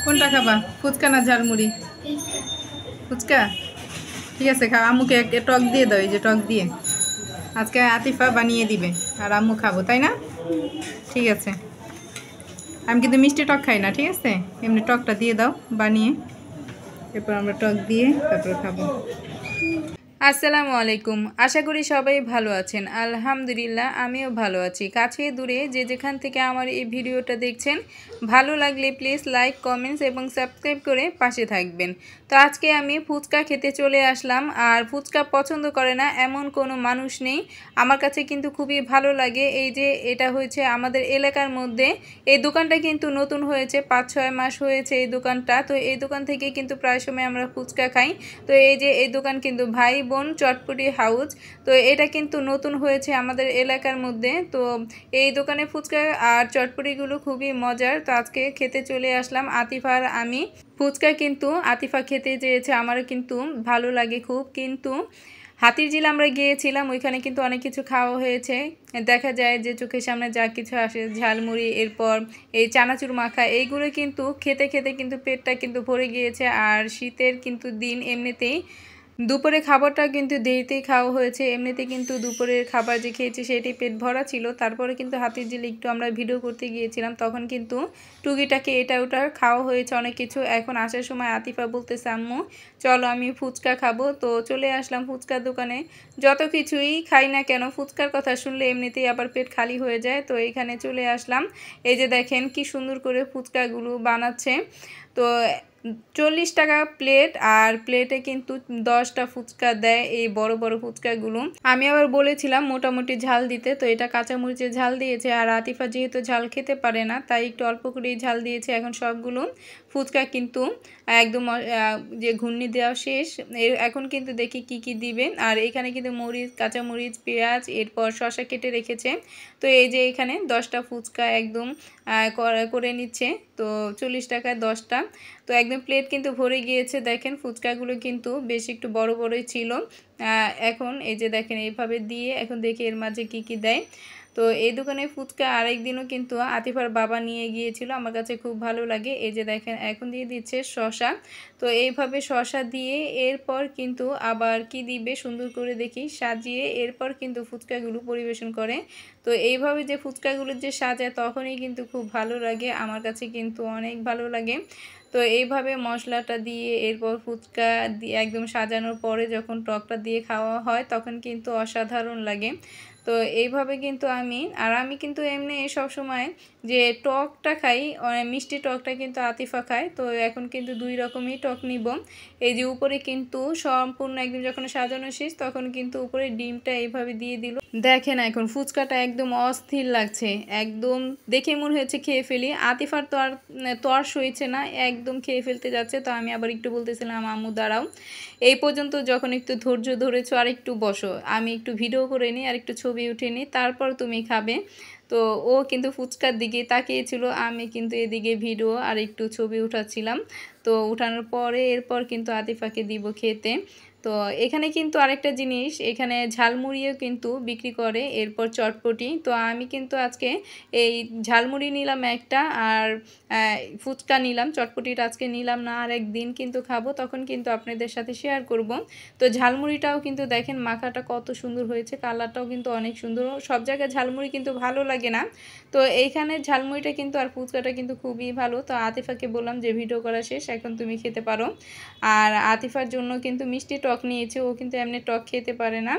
কোনটা খাবা, ফুচকা না ঝালমুড়ি? ফুচকা, ঠিক আছে খাও। আম্মুকে টক দিয়ে দাও, এই যে টক দিয়ে আজকে আতিফা বানিয়ে দিবে আর আম্মু খাবো, তাই না? ঠিক আছে। আমি কিন্তু মিষ্টি টক খাই না, ঠিক আছে? এমনি টকটা দিয়ে দাও বানিয়ে, এরপর আমরা টক দিয়ে তারপর খাবো। আসসালামু আলাইকুম, আশা করি সবাই ভালো আছেন। আলহামদুলিল্লাহ আমিও ভালো আছি। কাছে দূরে যে যেখান থেকে আমার এই ভিডিওটা দেখছেন, ভালো লাগলে প্লিজ লাইক, কমেন্টস এবং সাবস্ক্রাইব করে পাশে থাকবেন। তো আজকে আমি ফুচকা খেতে চলে আসলাম। আর ফুচকা পছন্দ করে না এমন কোনো মানুষ নেই। আমার কাছে কিন্তু খুবই ভালো লাগে। এই যে এটা হয়েছে আমাদের এলাকার মধ্যে, এই দোকানটা কিন্তু নতুন হয়েছে, 5-6 মাস হয়েছে এই দোকানটা। তো এই দোকান থেকে কিন্তু প্রায় সময় আমরা ফুচকা খাই। তো এই যে এই দোকান কিন্তু ভাই বোন চটপটি হাউস। তো এটা কিন্তু নতুন হয়েছে আমাদের এলাকার মধ্যে। তো এই দোকানে ফুচকা আর চটপটিগুলো খুবই মজার। তো আজকে খেতে চলে আসলাম আতিফা আর আমি। ফুচকা কিন্তু আতিফা খেতে চেয়েছে, আমারও কিন্তু ভালো লাগে খুব। কিন্তু হাতিরঝিল আমরা গিয়েছিলাম, ওইখানে কিন্তু অনেক কিছু খাওয়া হয়েছে। দেখা যায় যে চোখের সামনে যা কিছু আসে, ঝালমুড়ি, এরপর এই চানাচুর মাখা, এইগুলো কিন্তু খেতে খেতে কিন্তু পেটটা কিন্তু ভরে গিয়েছে। আর শীতের কিন্তু দিন, এমনিতেই দুপুরে খাবারটা কিন্তু দেরিতেই খাওয়া হয়েছে। এমনিতে কিন্তু দুপুরের খাবার যে খেয়েছি সেটি পেট ভরা ছিল। তারপরে কিন্তু হাতিরঝিলে একটু আমরা ভিডিও করতে গিয়েছিলাম, তখন কিন্তু টুকিটাকি এটা ওটা খাওয়া হয়েছে অনেক কিছু। এখন আসার সময় আতিফা বলতেছে আম্মু চলো আমি ফুচকা খাবো। তো চলে আসলাম ফুচকার দোকানে। যত কিছুই খাই না কেন, ফুচকার কথা শুনলে এমনিতেই আবার পেট খালি হয়ে যায়। তো এইখানে চলে আসলাম। এই যে দেখেন কি সুন্দর করে ফুচকাগুলো বানাচ্ছে। তো 40 টাকা প্লেট, আর প্লেটে কিন্তু 10টা ফুচকা দেয়, এই বড় বড় ফুচকাগুলো। আমি আবার বলেছিলাম মোটামুটি ঝাল দিতে, তো এটা কাঁচামরিচের ঝাল দিয়েছে। আর আতিফা যেহেতু ঝাল খেতে পারে না, তাই একটু অল্প করেই ঝাল দিয়েছে। এখন সবগুলো ফুচকা কিন্তু একদম যে ঘূর্ণি দেওয়া শেষ। এখন কিন্তু দেখি কি কি দিবে। আর এখানে কিন্তু মরিচ, কাঁচামরিচ, পেঁয়াজ, এরপর শসা কেটে রেখেছে। তো এই যে এখানে 10টা ফুচকা একদম করে নিচ্ছে। তো 40 টাকায় 10টা। তো একদম প্লেট কিন্তু ভরে গিয়েছে। দেখেন ফুচকাগুলো কিন্তু বেশ একটু বড় বড়ই ছিল। এখন এই যে দেখেন এইভাবে দিয়ে, এখন দেখি এর মাঝে কি কি দেয়। তো এই দোকানে ফুচকা আরেকদিনও কিন্তু আতিফার বাবা নিয়ে গিয়েছিল, আমার কাছে খুব ভালো লাগে। এই যে দেখেন এখন দিয়ে দিচ্ছে শসা। তো এইভাবে শসা দিয়ে এরপর কিন্তু আবার কি দিবে সুন্দর করে দেখি সাজিয়ে, এরপর কিন্তু ফুচকাগুলো পরিবেশন করে। তো এইভাবে যে ফুচকাগুলো যে সাজায় তখনই কিন্তু খুব ভালো লাগে, আমার কাছে কিন্তু অনেক ভালো লাগে। তো এইভাবে মশলাটা দিয়ে এরপর ফুচকা দিয়ে একদম সাজানোর পরে যখন টকটা দিয়ে খাওয়া হয় তখন কিন্তু অসাধারণ লাগে। তো এইভাবে কিন্তু আমি কিন্তু এমনি সবসময় যে টকটা খাই, মিষ্টি টকটা কিন্তু আতিফা খায়। তো এখন কিন্তু 2 রকমই টক নিব। এই যে উপরে কিন্তু সম্পূর্ণ একদম যখন সাজানো শেষ তখন কিন্তু উপরে ডিমটা এইভাবে দিয়ে দিল। দেখেন এখন ফুচকাটা একদম অস্থির লাগছে, একদম দেখে মনে হয়েছে খেয়ে ফেলি। আতিফার তো আর সইছে না, একদম খেয়ে ফেলতে যাচ্ছে। তো আমি আবার একটু বলতেছিলাম আম্মু দাঁড়াও, এই পর্যন্ত যখন একটু ধৈর্য ধরেছো আর একটু বসো, আমি একটু ভিডিও করে নিই আর একটু ছবি উঠে নিই, তারপর তুমি খাবে। তো ও কিন্তু ফুচকার দিকে তাকিয়েছিল, আমি কিন্তু এদিকে ভিডিও আর একটু ছবি উঠাচ্ছিলাম। তো উঠানোর পরে এরপর কিন্তু আতিফাকে দিব খেতে। তো এখানে কিন্তু আরেকটা জিনিস, এখানে ঝালমুড়িও কিন্তু বিক্রি করে, এরপর চটপটি। তো আমি কিন্তু আজকে এই ঝালমুড়ি নিলাম একটা, আর ফুচকা নিলাম, চটপটিটা আজকে নিলাম না, আর একদিন কিন্তু খাবো, তখন কিন্তু আপনাদের সাথে শেয়ার করব। তো ঝালমুড়িটাও কিন্তু দেখেন মাখাটা কত সুন্দর হয়েছে, কালারটাও কিন্তু অনেক সুন্দর। সব জায়গায় ঝালমুড়ি কিন্তু ভালো লাগে না, তো এইখানে ঝালমুড়িটা কিন্তু আর ফুচকাটা কিন্তু খুবই ভালো। তো আতিফাকে বললাম যে ভিডিও করা শেষ, এখন তুমি খেতে পারো। আর আতিফার জন্য কিন্তু মিষ্টি টক নিয়েছে, ও কিন্তু এমনি টক খেতে পারে না,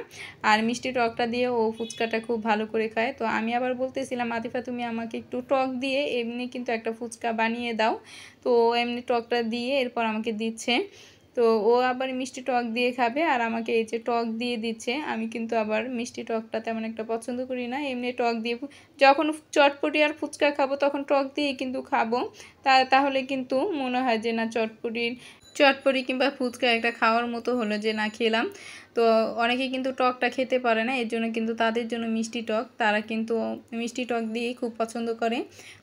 আর মিষ্টি টকটা দিয়ে ও ফুচকাটা খুব ভালো করে খায়। তো আমি আবার বলতেছিলাম আতিফা তুমি আমাকে একটু টক দিয়ে এমনি কিন্তু একটা ফুচকা বানিয়ে দাও। তো এমনি টকটা দিয়ে এরপর আমাকে দিচ্ছে। তো ও আবার মিষ্টি টক দিয়ে খাবে, আর আমাকে এই যে টক দিয়ে দিচ্ছে। আমি কিন্তু আবার মিষ্টি টকটা তেমন একটা পছন্দ করি না, এমনি টক দিয়ে যখন চটপটি আর ফুচকা খাবো তখন টক দিয়ে কিন্তু খাবো। তাহলে কিন্তু মনে হয় যে না চটপটি কিংবা ফুচকা একটা খাওয়ার মতো হলো, যে না খেলাম। তো অনেকেই কিন্তু টকটা খেতে পারে না, এর জন্য কিন্তু তাদের জন্য মিষ্টি টক, তারা কিন্তু মিষ্টি টক দিয়েই খুব পছন্দ করে।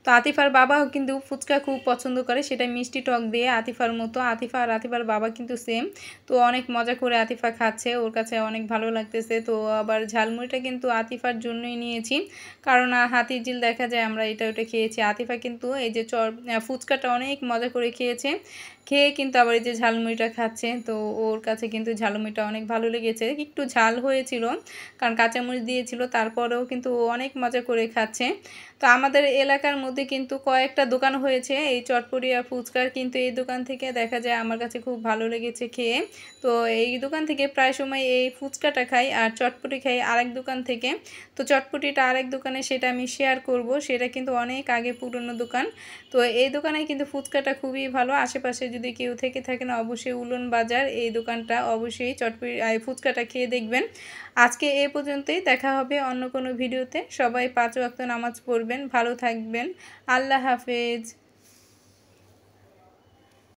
তো আতিফার বাবাও কিন্তু ফুচকা খুব পছন্দ করে, সেটা মিষ্টি টক দিয়ে আতিফার মতো। আতিফা আর আতিফার বাবা কিন্তু সেম। তো অনেক মজা করে আতিফা খাচ্ছে, ওর কাছে অনেক ভালো লাগতেছে। তো আবার ঝালমুড়িটা কিন্তু আতিফার জন্যই নিয়েছি, কারণ হাতির ঝিল দেখা যায় আমরা এটা ওটা খেয়েছি। আতিফা কিন্তু এই যে ফুচকাটা অনেক মজা করে খেয়েছে, খেয়ে কিন্তু আবার এই যে ঝালমুড়িটা খাচ্ছে। তো ওর কাছে কিন্তু ঝালমুড়িটা অনেক ভালো লেগেছে, একটু ঝাল হয়েছিল কারণ কাঁচামরিচ দিয়েছিল, তারপরেও কিন্তু ও অনেক মজা করে খাচ্ছে। তো আমাদের এলাকার মধ্যে কিন্তু কয়েকটা দোকান হয়েছে এই চটপটি আর ফুচকার, কিন্তু এই দোকান থেকে দেখা যায় আমার কাছে খুব ভালো লেগেছে খেয়ে। তো এই দোকান থেকে প্রায় সময় এই ফুচকাটা খাই আর চটপটি খাই আরেক দোকান থেকে। তো চটপটিটা আরেক দোকানে, সেটা আমি শেয়ার করব, সেটা কিন্তু অনেক আগে পুরনো দোকান। তো এই দোকানে কিন্তু ফুচকাটা খুবই ভালো। আশেপাশে যদি কেউ থেকে থাকেন অবশ্যই উলন বাজার এই দোকানটা, অবশ্যই চটপটি ফুচকাটা খেয়ে দেখবেন। আজকে এ পর্যন্তই, দেখা হবে অন্য কোনো ভিডিওতে। সবাই 5 ওয়াক্ত নামাজ পড়বেন, ভালো থাকবেন। আল্লাহ হাফেজ।